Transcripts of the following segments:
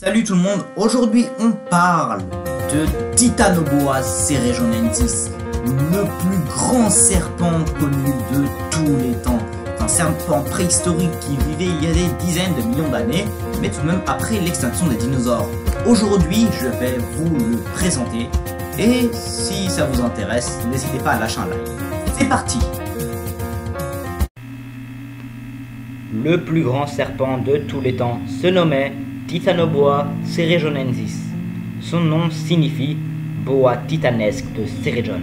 Salut tout le monde, aujourd'hui on parle de Titanoboa cerrejonensis, le plus grand serpent connu de tous les temps. Un serpent préhistorique qui vivait il y a des dizaines de millions d'années, mais tout de même après l'extinction des dinosaures. Aujourd'hui je vais vous le présenter, et si ça vous intéresse, n'hésitez pas à lâcher un like. C'est parti! Le plus grand serpent de tous les temps se nommait Titanoboa cerrejonensis. Son nom signifie boa titanesque de Cerrejon.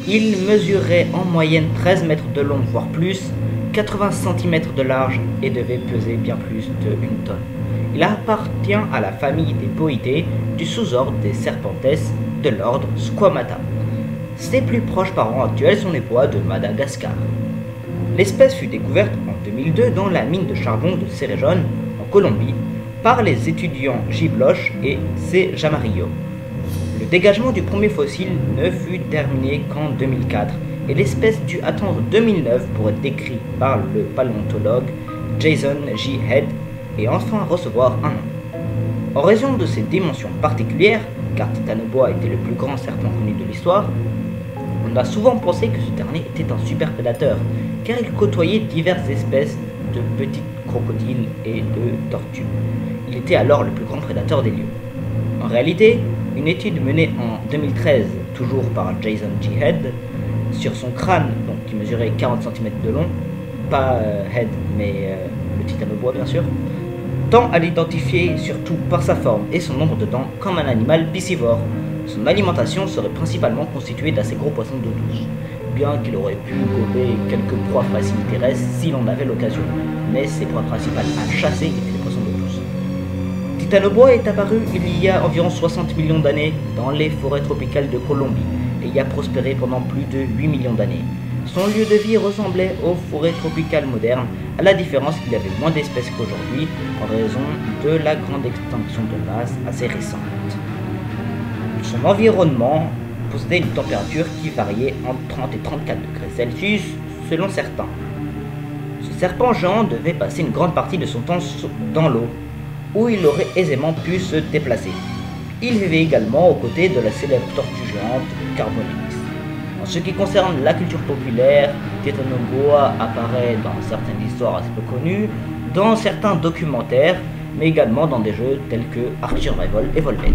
Il mesurait en moyenne 13 mètres de long, voire plus, 80 cm de large et devait peser bien plus de 1 tonne. Il appartient à la famille des Boidae du sous-ordre des Serpentes de l'ordre Squamata. Ses plus proches parents actuels sont les boas de Madagascar. L'espèce fut découverte en 2002 dans la mine de charbon de Cerrejon, en Colombie, par les étudiants J. Bloch et C. Jamarillo. Le dégagement du premier fossile ne fut terminé qu'en 2004 et l'espèce dut attendre 2009 pour être décrite par le paléontologue Jason J. Head et enfin recevoir un nom. En raison de ses dimensions particulières, car Titanoboa était le plus grand serpent connu de l'histoire, on a souvent pensé que ce dernier était un super prédateur, car il côtoyait diverses espèces de petits crocodiles et de tortues. Il était alors le plus grand prédateur des lieux. En réalité, une étude menée en 2013, toujours par Jason J. Head, sur son crâne, donc qui mesurait 40 cm de long, pas Head, mais le Titanoboa bien sûr, tend à l'identifier surtout par sa forme et son nombre de dents comme un animal piscivore. Son alimentation serait principalement constituée d'assez gros poissons d'eau douce, bien qu'il aurait pu gober quelques proies faciles terrestres s'il en avait l'occasion, mais ses proies principales à chasser étaient les poissons d'eau douce. Titanoboa est apparu il y a environ 60 millions d'années dans les forêts tropicales de Colombie et y a prospéré pendant plus de 8 millions d'années. Son lieu de vie ressemblait aux forêts tropicales modernes, à la différence qu'il y avait moins d'espèces qu'aujourd'hui en raison de la grande extinction de masse assez récente. Son environnement possédait une température qui variait entre 30 et 34 degrés Celsius selon certains. Ce serpent géant devait passer une grande partie de son temps dans l'eau, où il aurait aisément pu se déplacer. Il vivait également aux côtés de la célèbre tortue géante Carbonix. En ce qui concerne la culture populaire, Titanoboa apparaît dans certaines histoires assez peu connues, dans certains documentaires, mais également dans des jeux tels que Ark Survival et Volbeat.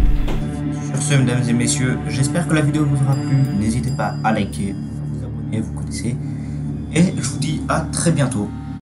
Sur ce, mesdames et messieurs, j'espère que la vidéo vous aura plu. N'hésitez pas à liker, vous abonner, vous connaissez. Et je vous dis à très bientôt.